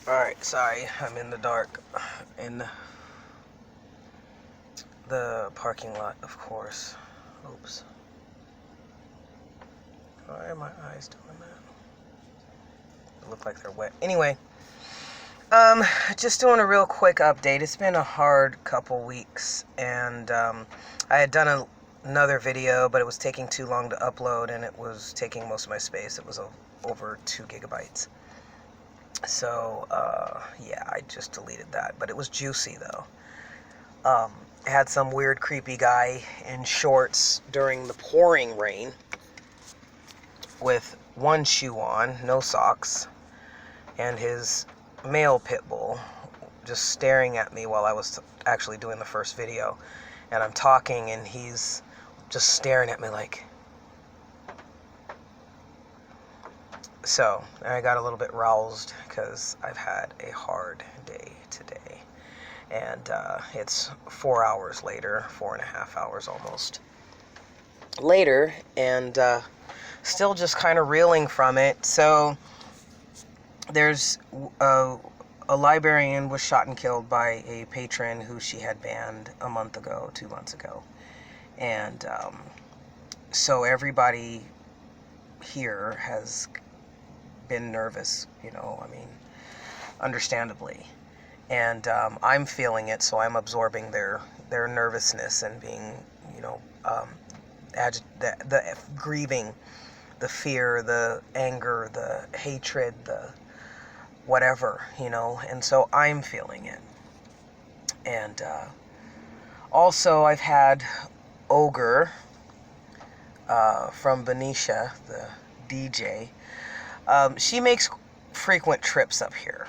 Alright, sorry, I'm in the dark. In the parking lot, of course. Oops. Why are my eyes doing that? They look like they're wet. Anyway, just doing a real quick update. It's been a hard couple weeks, and I had done another video, but it was taking too long to upload, and it was taking most of my space. It was over 2 gigabytes. So, yeah, I just deleted that. But it was juicy, though. It had some weird, creepy guy in shorts during the pouring rain with one shoe on, no socks, and his male pit bull just staring at me while I was actually doing the first video. And I'm talking, and he's just staring at me like... So, I got a little bit roused because I've had a hard day today. And it's 4 hours later, 4.5 hours almost later, and still just kind of reeling from it. So, there's a librarian was shot and killed by a patron who she had banned a month ago, 2 months ago. And so everybody here has been nervous, understandably. And I'm feeling it, so I'm absorbing their nervousness and being, the grieving, the fear, the anger, the hatred, the whatever, and so I'm feeling it. And also I've had Ogre from Benicia, the DJ. She makes frequent trips up here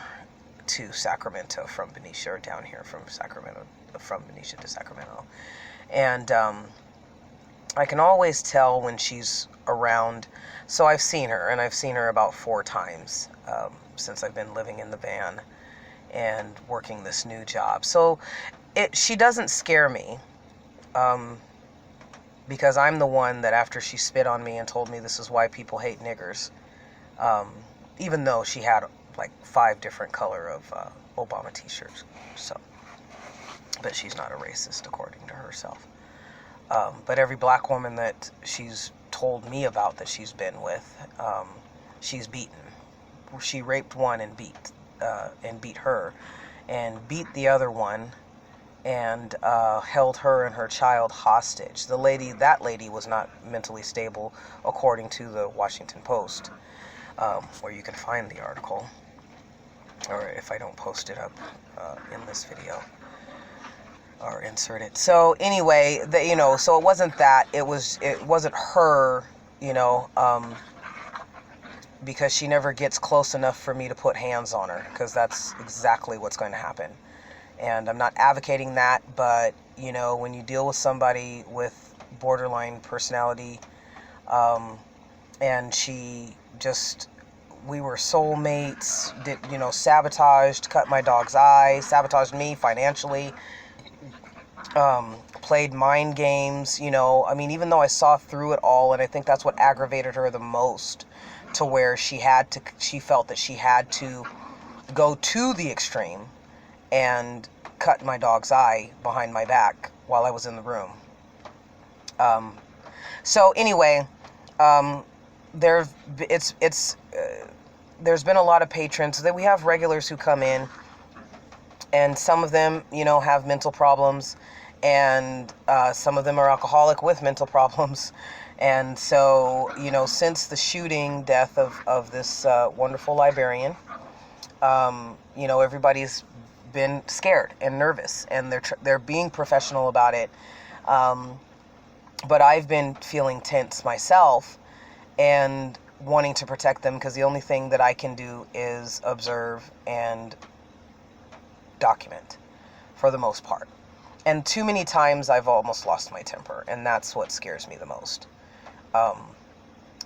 to Sacramento from Benicia, or down here from Benicia to Sacramento. And I can always tell when she's around. So I've seen her, and I've seen her about 4 times since I've been living in the van and working this new job. So she doesn't scare me, because I'm the one that, after she spit on me and told me this is why people hate niggers, even though she had like 5 different color of Obama t-shirts. So, but she's not a racist according to herself. But every black woman that she's told me about that she's been with, she's beaten. She raped one and beat her, and beat the other one, and held her and her child hostage. That lady was not mentally stable, according to the Washington Post, where you can find the article, or if I don't post it up in this video or insert it. So anyway, so it wasn't that. It wasn't her, because she never gets close enough for me to put hands on her, because that's exactly what's going to happen. And I'm not advocating that, but, when you deal with somebody with borderline personality, and we were soulmates, sabotaged, cut my dog's eye, sabotaged me financially, played mind games, even though I saw through it all, and I think that's what aggravated her the most, to where she felt that she had to go to the extreme and cut my dog's eye behind my back while I was in the room. So anyway, there's been a lot of patrons that we have, regulars who come in, and some of them, have mental problems, and some of them are alcoholic with mental problems. And so, since the shooting death of this wonderful librarian, everybody's been scared and nervous, and they're being professional about it. But I've been feeling tense myself and wanting to protect them, because the only thing that I can do is observe and document for the most part. And too many times I've almost lost my temper, and that's what scares me the most.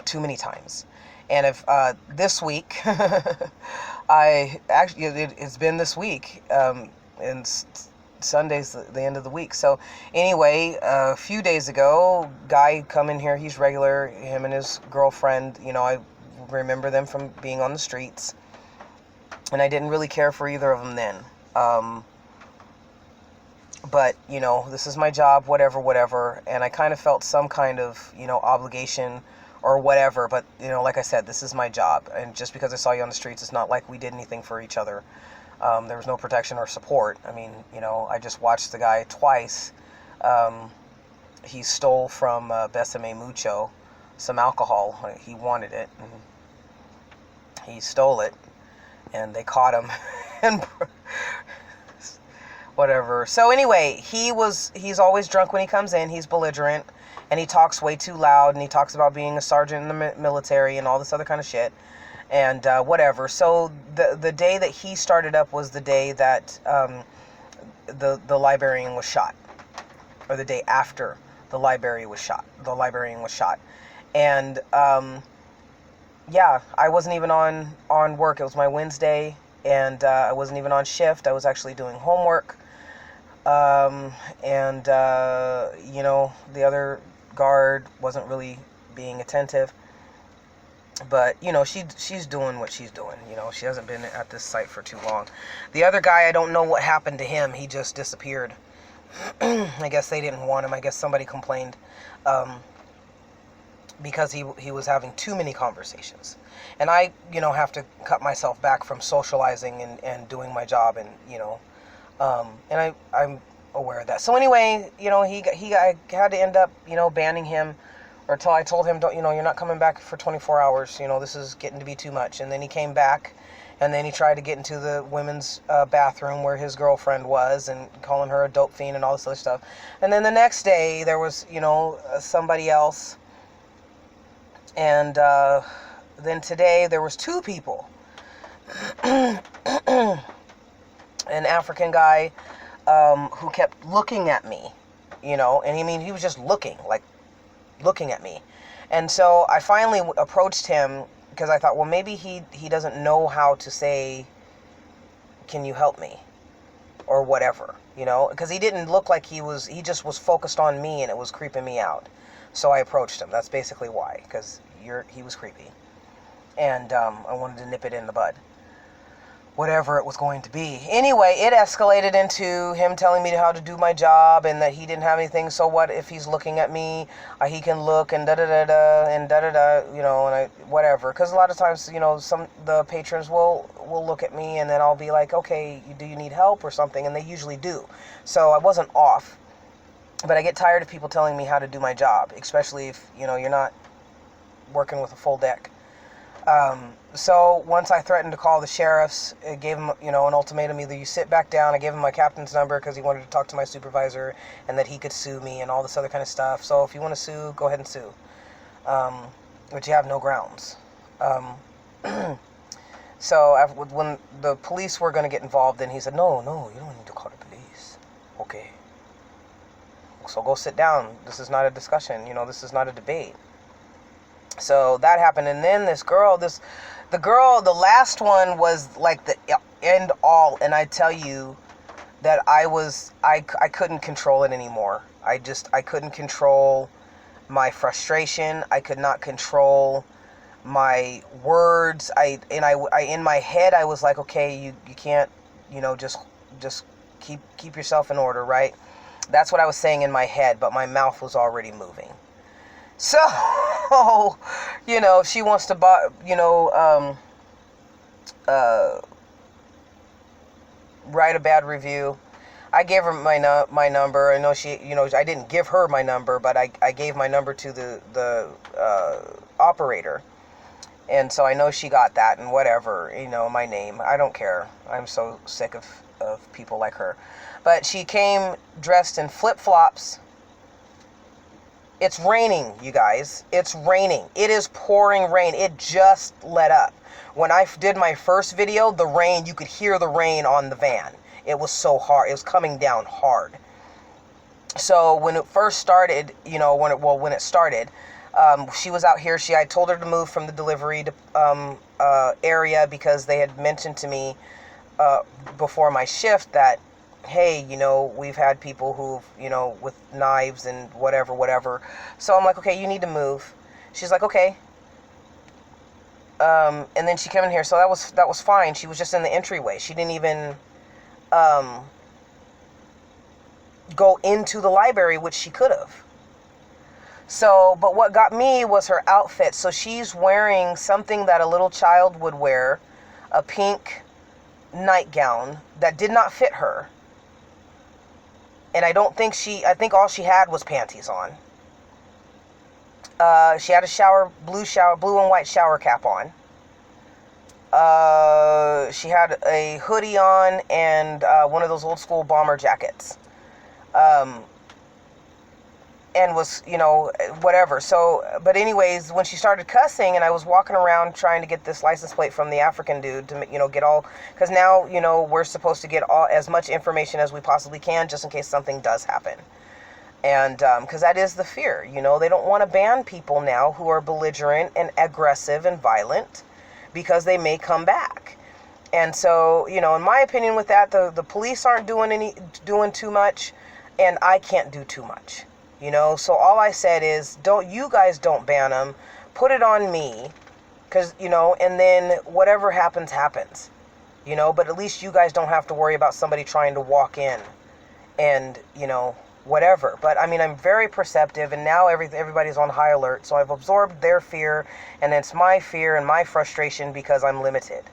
Too many times. And if this week, it's been this week, and Sunday's the end of the week. So anyway, a few days ago, guy come in here, he's regular, him and his girlfriend, I remember them from being on the streets. And I didn't really care for either of them then. But, you know, this is my job, whatever. And I kind of felt some kind of, you know, obligation or whatever. But, you know, like I said, this is my job. And just because I saw you on the streets, it's not like we did anything for each other. There was no protection or support. I mean, you know, I just watched the guy twice. He stole from Besame Mucho some alcohol. He wanted it. And he stole it. And they caught him. And whatever. So anyway, he's always drunk when he comes in. He's belligerent. And he talks way too loud. And he talks about being a sergeant in the military and all this other kind of shit. And whatever. So the day that he started up was the day that the librarian was shot. Or the day after the librarian was shot. And yeah, I wasn't even on work. It was my Wednesday. And I wasn't even on shift. I was actually doing homework. And you know, the other guard wasn't really being attentive. But, you know, she's doing what she's doing. You know, she hasn't been at this site for too long. The other guy, I don't know what happened to him. He just disappeared. I guess they didn't want him. I guess somebody complained because he was having too many conversations. And I, you know, have to cut myself back from socializing and doing my job. And, you know, and I'm aware of that. So anyway, you know, I had to end up, you know, banning him. Or until I told him, don't, you know, you're not coming back for 24 hours. You know, this is getting to be too much. And then he came back, and then he tried to get into the women's bathroom where his girlfriend was, and calling her a dope fiend and all this other stuff. And then the next day, there was, you know, somebody else. And then today, there was two people. An African guy who kept looking at me, you know, and he was just looking at me. And so I finally approached him because I thought, well, maybe he doesn't know how to say, can you help me? Or whatever, you know, because he didn't look like he just was focused on me, and it was creeping me out. So I approached him. That's basically why, because he was creepy. And I wanted to nip it in the bud. Whatever it was going to be. Anyway, it escalated into him telling me how to do my job and that he didn't have anything. So what if he's looking at me? He can look and da-da-da-da and da-da-da, you know, and whatever. Because a lot of times, you know, the patrons will look at me and then I'll be like, okay, do you need help or something? And they usually do. So I wasn't off. But I get tired of people telling me how to do my job, especially if, you know, you're not working with a full deck. So once I threatened to call the sheriffs, it gave him, you know, an ultimatum. Either you sit back down. I gave him my captain's number because he wanted to talk to my supervisor and that he could sue me and all this other kind of stuff. So if you want to sue, go ahead and sue. But you have no grounds. So when the police were going to get involved, then he said, no, you don't need to call the police. Okay. So go sit down. This is not a discussion. You know, this is not a debate. So that happened. And then the last one was like the end all. And I tell you that I couldn't control it anymore. I couldn't control my frustration. I could not control my words. In my head, I was like, okay, you can't, you know, just keep yourself in order, right? That's what I was saying in my head, but my mouth was already moving. So, you know, if she wants to buy, you know, write a bad review. I gave her my number. I know she, you know, I didn't give her my number, but I gave my number to the operator. And so I know she got that and whatever, you know, my name. I don't care. I'm so sick of people like her. But she came dressed in flip-flops. It's raining, you guys. It's raining. It is pouring rain. It just let up. When I did my first video, the rain, you could hear the rain on the van. It was so hard. It was coming down hard. So when it first started, you know, when it started, she was out here. I told her to move from the delivery area because they had mentioned to me before my shift that, hey, you know, we've had people who've, you know, with knives and whatever. So I'm like, okay, you need to move. She's like, okay. And then she came in here, so that was fine. She was just in the entryway. She didn't even go into the library, which she could have. So, but what got me was her outfit. So she's wearing something that a little child would wear, a pink nightgown that did not fit her. And I think all she had was panties on. She had a blue and white shower cap on. She had a hoodie on and one of those old school bomber jackets. And was, whatever. So, but anyways, when she started cussing and I was walking around trying to get this license plate from the African dude to, get all, because now, we're supposed to get as much information as we possibly can just in case something does happen. And because that is the fear, they don't want to ban people now who are belligerent and aggressive and violent because they may come back. And so, in my opinion with that, the police aren't doing too much, and I can't do too much. So all I said is, you guys don't ban them, put it on me, because, and then whatever happens, happens, but at least you guys don't have to worry about somebody trying to walk in and, whatever. But I mean, I'm very perceptive, and now everybody's on high alert, so I've absorbed their fear, and it's my fear and my frustration because I'm limited.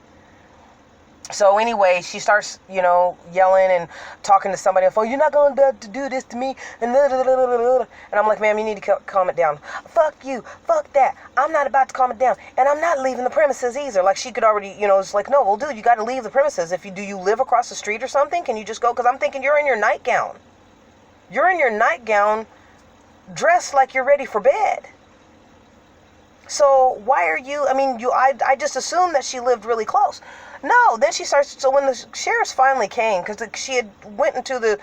So anyway, she starts, yelling and talking to somebody on the phone. You're not going to do this to me. And I'm like, ma'am, you need to calm it down. Fuck you. Fuck that. I'm not about to calm it down. And I'm not leaving the premises either. Like she could already, it's like, no, well, dude, you got to leave the premises. Do you live across the street or something? Can you just go? Because I'm thinking you're in your nightgown. You're in your nightgown dressed like you're ready for bed. So why are you, I just assumed that she lived really close. No, then she starts, so when the sheriffs finally came, because she had went into the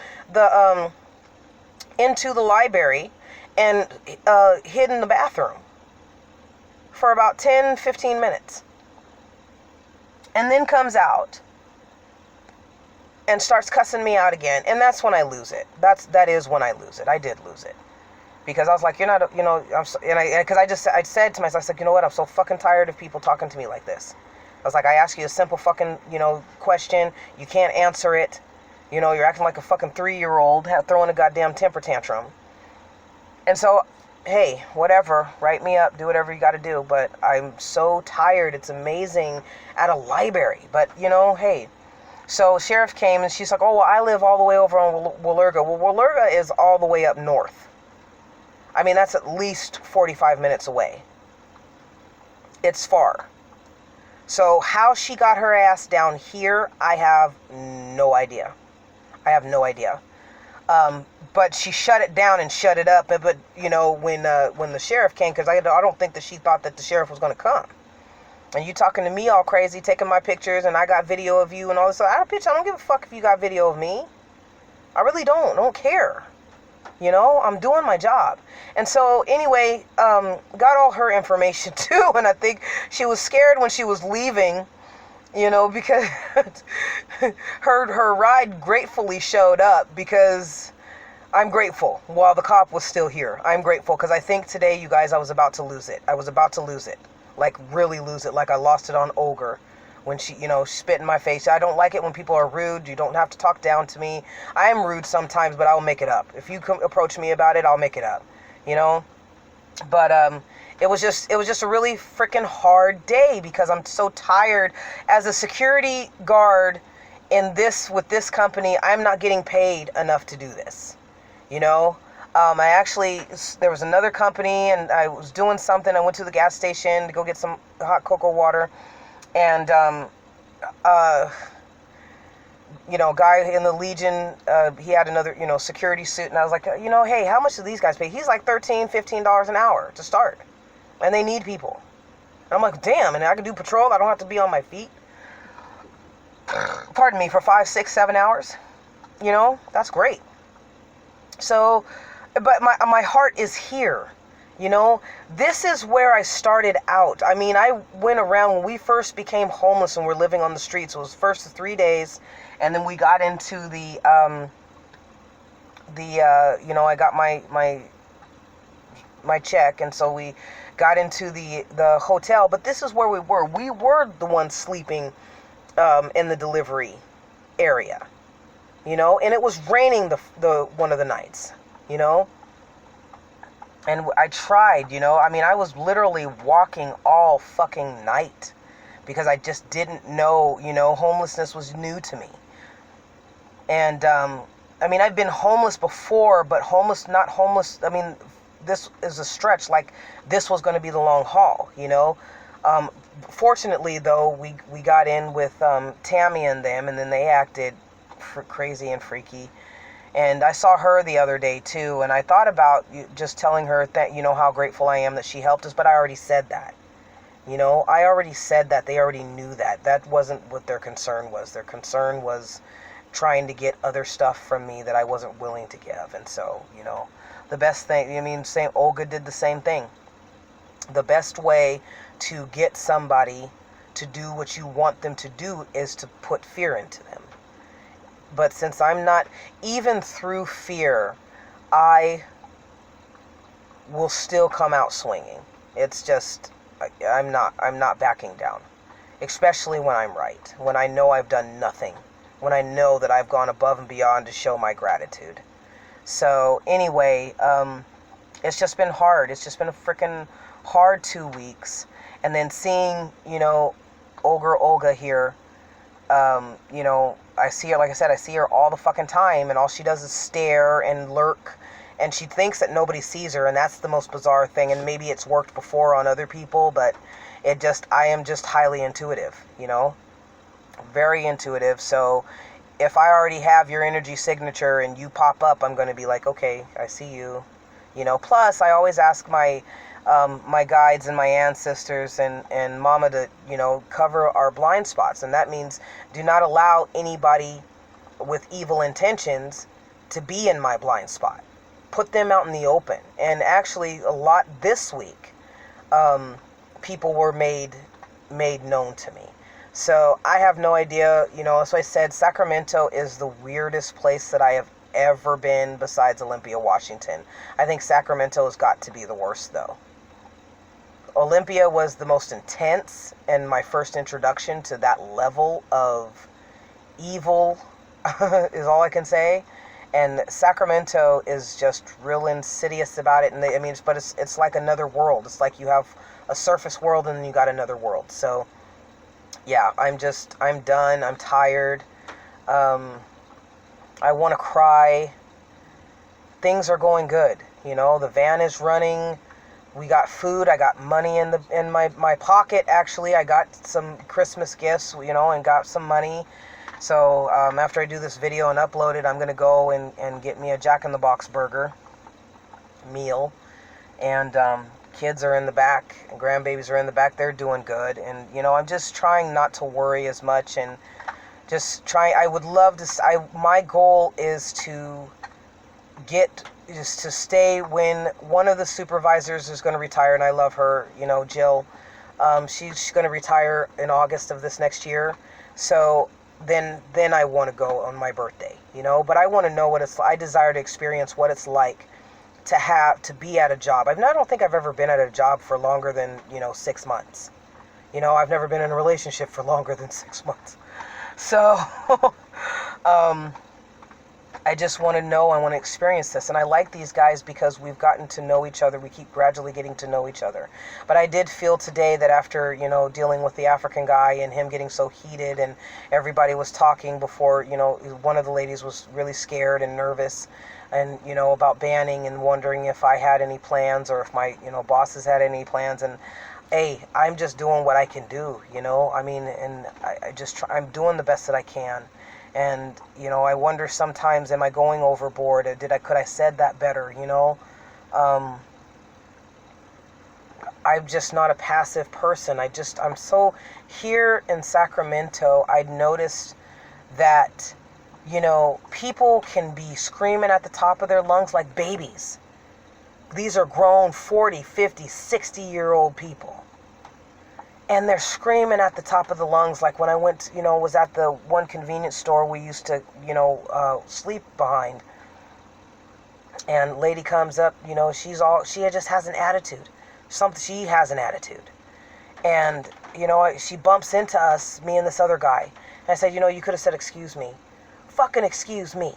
library and hid in the bathroom for about 10-15 minutes. And then comes out and starts cussing me out again. And that's when I lose it. That is when I lose it. I did lose it. Because I was like, you're not, I said to myself, I said, you know what, I'm so fucking tired of people talking to me like this. I was like, I ask you a simple fucking, question. You can't answer it. You're acting like a fucking 3-year-old throwing a goddamn temper tantrum. And so, hey, whatever, write me up, do whatever you got to do. But I'm so tired. It's amazing at a library. But, hey. So sheriff came and she's like, oh, well, I live all the way over on Willerga. Well, Willerga is all the way up north. That's at least 45 minutes away. It's far. So how she got her ass down here, I have no idea. But she shut it down and shut it up. But when the sheriff came, because I don't think that she thought that the sheriff was going to come. And you talking to me all crazy, taking my pictures, and I got video of you and all this. I don't give a fuck if you got video of me. I really don't. I don't care. I'm doing my job. And so anyway, got all her information too. And I think she was scared when she was leaving, because her ride gratefully showed up, because I'm grateful while the cop was still here. I'm grateful because I think today, you guys, I was about to lose it. Like really lose it. Like I lost it on Ogre. When she, spit in my face. I don't like it when people are rude. You don't have to talk down to me. I am rude sometimes, but I'll make it up. If you approach me about it, I'll make it up. But it was just a really freaking hard day because I'm so tired. As a security guard with this company, I'm not getting paid enough to do this. There was another company and I was doing something. I went to the gas station to go get some hot cocoa water. And, guy in the Legion, he had another, security suit. And I was like, hey, how much do these guys pay? He's like $13, $15 an hour to start. And they need people. And I'm like, damn, and I can do patrol. I don't have to be on my feet. Pardon me, for 5, 6, 7 hours. That's great. So, but my heart is here. This is where I started out. I went around when we first became homeless and we're living on the streets. It was first 3 days, and then we got into I got my check, and so we got into the hotel. But this is where we were. We were the ones sleeping in the delivery area, you know, and it was raining the one of the nights, you know. And I tried, you know, I mean, I was literally walking all fucking night because I just didn't know, you know, homelessness was new to me. And, I mean, I've been homeless before, but not homeless, I mean, this is a stretch, like, this was going to be the long haul, you know. Fortunately, though, we got in with Tammy and them, and then they acted crazy and freaky. And I saw her the other day, too, and I thought about just telling her that, you know, how grateful I am that she helped us, but I already said that. You know, I already said that. They already knew that. That wasn't what their concern was. Their concern was trying to get other stuff from me that I wasn't willing to give. And so, you know, the best thing, I mean, Olga did the same thing. The best way to get somebody to do what you want them to do is to put fear into them. But since I'm not, even through fear, I will still come out swinging. It's just, I'm not backing down. Especially when I'm right. When I know I've done nothing. When I know that I've gone above and beyond to show my gratitude. So anyway, it's just been hard. It's just been a freaking hard 2 weeks. And then seeing, you know, Olga here, you know, I see her, like I said, I see her all the fucking time, and all she does is stare and lurk, and she thinks that nobody sees her, and that's the most bizarre thing. And maybe it's worked before on other people, but I am just highly intuitive, you know, very intuitive. So if I already have your energy signature and you pop up, I'm going to be like, okay, I see you, you know. Plus, I always ask my guides and my ancestors and mama to, you know, cover our blind spots. And that means do not allow anybody with evil intentions to be in my blind spot. Put them out in the open. And actually, a lot this week, people were made known to me. So I have no idea, you know, as I said, Sacramento is the weirdest place that I have ever been besides Olympia, Washington. I think Sacramento has got to be the worst, though. Olympia was the most intense and my first introduction to that level of evil is all I can say. And Sacramento is just real insidious about it. And it's like another world. It's like you have a surface world and then you got another world. So yeah, I'm done. I'm tired. I want to cry. Things are going good. You know, the van is running. We got food. I got money in my pocket. Actually, I got some Christmas gifts, you know, and got some money. So after I do this video and upload it, I'm gonna go and get me a Jack in the Box burger meal. And kids are in the back, and grandbabies are in the back. They're doing good. And you know, I'm just trying not to worry as much and just try. I would love to. My goal is to stay when one of the supervisors is going to retire, and I love her, you know, Jill. She's going to retire in August of this next year. So then I want to go on my birthday, you know. But I want to know what it's. I desire to experience what it's like to be at a job. I don't think I've ever been at a job for longer than 6 months. You know, I've never been in a relationship for longer than 6 months. So, I just want to know, I want to experience this. And I like these guys because we've gotten to know each other. We keep gradually getting to know each other. But I did feel today that after, dealing with the African guy and him getting so heated and everybody was talking before, one of the ladies was really scared and nervous and, about banning and wondering if I had any plans or if my, bosses had any plans. And hey, I'm just doing what I can do, I mean, and I'm doing the best that I can. And, I wonder sometimes, am I going overboard? Could I said that better, I'm just not a passive person. I'm so, here in Sacramento, I noticed that, people can be screaming at the top of their lungs like babies. These are grown 40, 50, 60-year-old people. And they're screaming at the top of the lungs, like when I went, was at the one convenience store we used to, sleep behind. And lady comes up, she just has an attitude. She has an attitude. And, she bumps into us, me and this other guy. And I said, you could have said, excuse me. Fucking excuse me.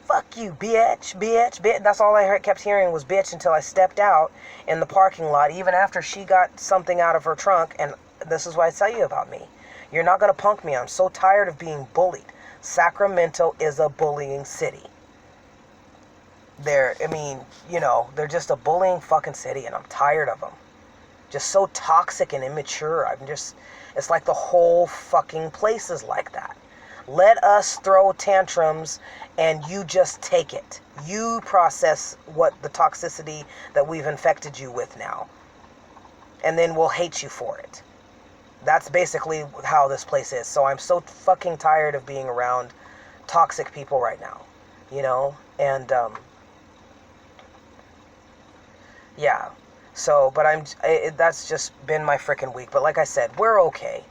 Fuck you, bitch, bitch, bitch. That's all I kept hearing was bitch until I stepped out in the parking lot, even after she got something out of her trunk. And this is what I tell you about me. You're not going to punk me. I'm so tired of being bullied. Sacramento is a bullying city. They're just a bullying fucking city, and I'm tired of them. Just so toxic and immature. It's like the whole fucking place is like that. Let us throw tantrums and you just take it. You process what the toxicity that we've infected you with now. And then we'll hate you for it. That's basically how this place is. So I'm so fucking tired of being around toxic people right now. And yeah. So, but that's just been my freaking week. But like I said, we're okay.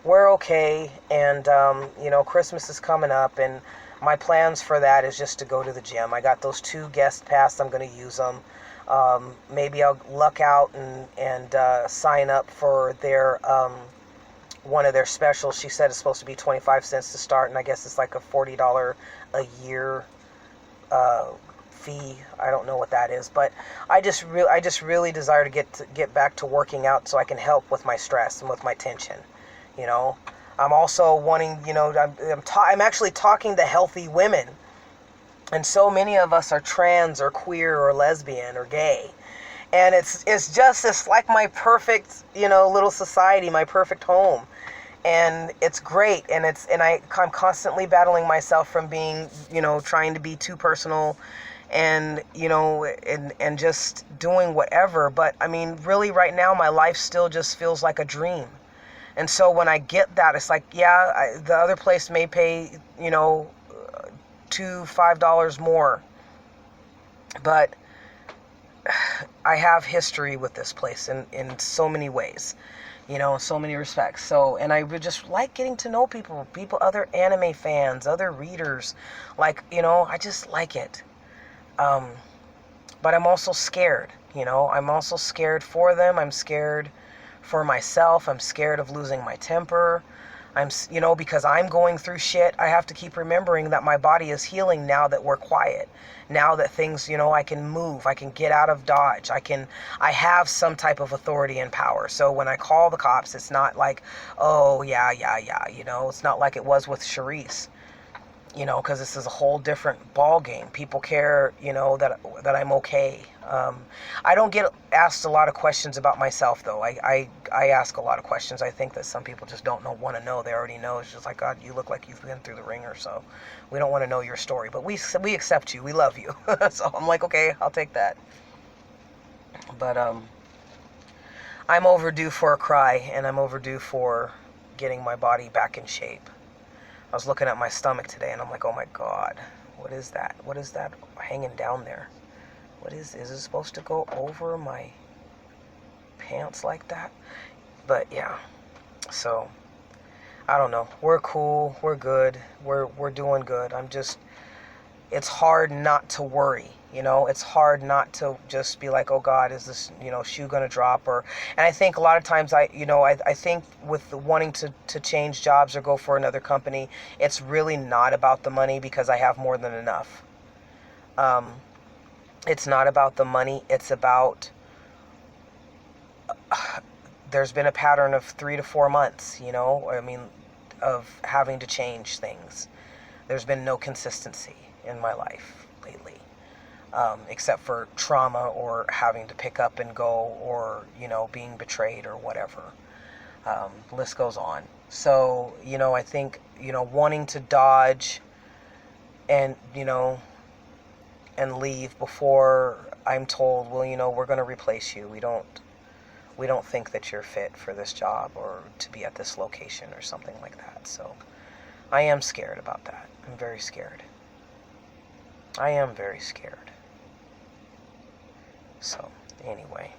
We're okay. And, Christmas is coming up. And my plans for that is just to go to the gym. I got those 2 guest passes. I'm going to use them. Maybe I'll luck out and sign up for their, one of their specials. She said it's supposed to be 25 cents to start. And I guess it's like a $40 a year fee. I don't know what that is, but I just really desire to get back to working out so I can help with my stress and with my tension. I'm also wanting, I'm actually talking to healthy women, and so many of us are trans or queer or lesbian or gay, and it's like my perfect, little society, my perfect home. And it's great, and I'm constantly battling myself from being, trying to be too personal, and and just doing whatever. But I mean, really, right now, my life still just feels like a dream. And so when I get that, it's like, yeah, the other place may pay, $2-5 more, but I have history with this place in so many ways. In so many respects. So, and I would just like getting to know people, other anime fans, other readers. Like, I just like it. But I'm also scared, I'm also scared for them. I'm scared for myself. I'm scared of losing my temper. Because I'm going through shit, I have to keep remembering that my body is healing now that we're quiet. Now that things, I can move, I can get out of Dodge, I have some type of authority and power. So when I call the cops, it's not like, oh, yeah, it's not like it was with Charisse, because this is a whole different ball game. People care, that I'm okay. I don't get asked a lot of questions about myself, though. I ask a lot of questions. I think that some people just don't want to know. They already know. It's just like, God, you look like you've been through the ringer, so we don't want to know your story. But we accept you. We love you. So I'm like, okay, I'll take that. But I'm overdue for a cry, and I'm overdue for getting my body back in shape. I was looking at my stomach today, and I'm like, oh my God, what is that? What is that hanging down there? Is it supposed to go over my pants like that? But yeah, so I don't know. We're cool. We're good. We're doing good. It's hard not to worry. It's hard not to just be like, oh God, is this, shoe gonna drop? And I think a lot of times I think with wanting to change jobs or go for another company, it's really not about the money, because I have more than enough. It's not about the money. It's about, there's been a pattern of 3 to 4 months, of having to change things. There's been no consistency in my life lately, except for trauma or having to pick up and go, or, being betrayed or whatever. The list goes on. So, I think, wanting to dodge and, and leave before I'm told, well, we're going to replace you. We don't think that you're fit for this job or to be at this location or something like that. So I am scared about that. I'm very scared. I am very scared. So anyway,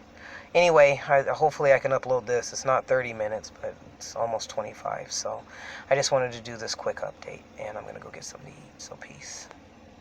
hopefully I can upload this. It's not 30 minutes, but it's almost 25. So I just wanted to do this quick update, and I'm going to go get something to eat. So peace.